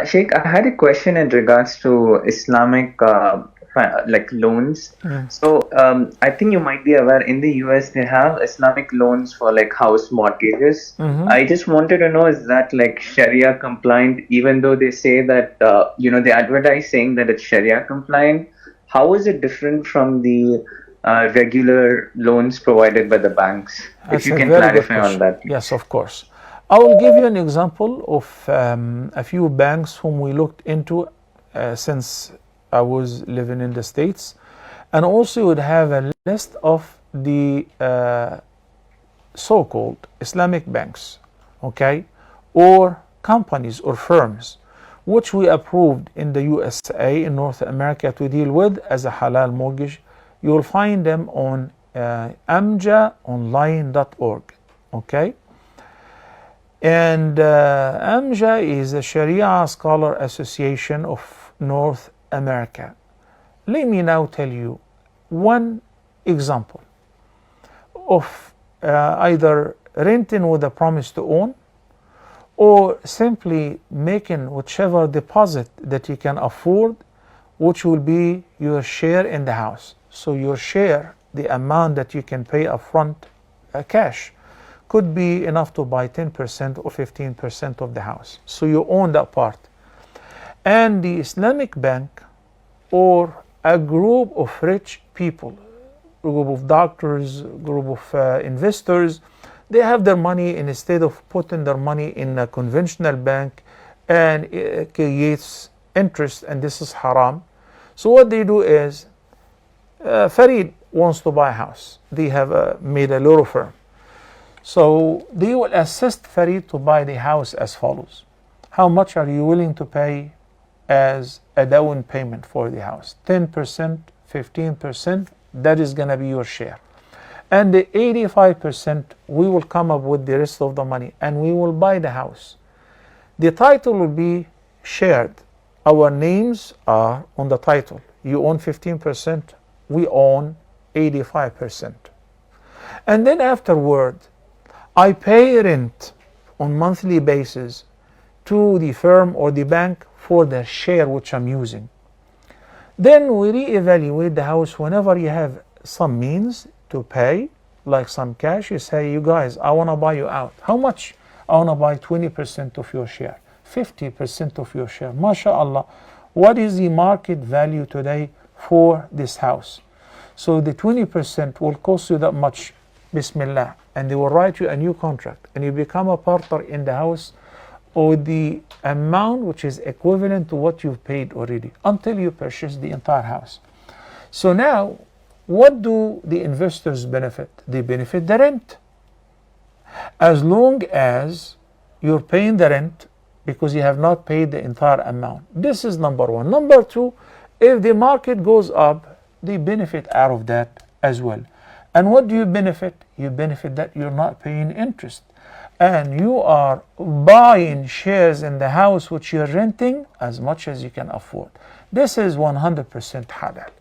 Sheikh, I had a question in regards to Islamic like loans. Mm. So I think you might be aware in the US they have Islamic loans for like house mortgages. Hmm. I just wanted to know, is that like Sharia compliant, even though they say that they advertise saying that it's Sharia compliant? How is it different from the regular loans provided by the banks? If That's you a can very good clarify on question. that, Yes, please. of course. I will give you an example of a few banks whom we looked into since I was living in the States. And also would have a list of the so-called Islamic banks, okay, or companies or firms which we approved in the USA, in North America, to deal with as a halal mortgage. You will find them on amjaonline.org, okay. And AMJA is the Sharia Scholar Association of North America. Let me now tell you one example of either renting with a promise to own, or simply making whichever deposit that you can afford, which will be your share in the house. So your share, the amount that you can pay upfront cash, could be enough to buy 10% or 15% of the house. So you own that part. And the Islamic bank, or a group of rich people, a group of doctors, a group of investors, they have their money, instead of putting their money in a conventional bank and it creates interest, and this is haram. So what they do is, Farid wants to buy a house. They have made a law firm. So they will assist Farid to buy the house as follows. How much are you willing to pay as a down payment for the house? 10%, 15%, that is going to be your share. And the 85%, we will come up with the rest of the money and we will buy the house. The title will be shared. Our names are on the title. You own 15%, we own 85%. And then afterward, I pay rent on monthly basis to the firm or the bank for the share which I'm using. Then we reevaluate the house whenever you have some means to pay, like some cash. You say, you guys, I want to buy you out. How much? I want to buy 20% of your share, 50% of your share. MashaAllah, what is the market value today for this house? So the 20% will cost you that much, Bismillah, and they will write you a new contract, and you become a partner in the house, or the amount which is equivalent to what you've paid already until you purchase the entire house. So now, what do the investors benefit? They benefit the rent. As long as you're paying the rent, because you have not paid the entire amount. This is number one. Number two, if the market goes up, they benefit out of that as well. And what do you benefit? You benefit that you're not paying interest, and you are buying shares in the house which you're renting as much as you can afford. This is 100% halal.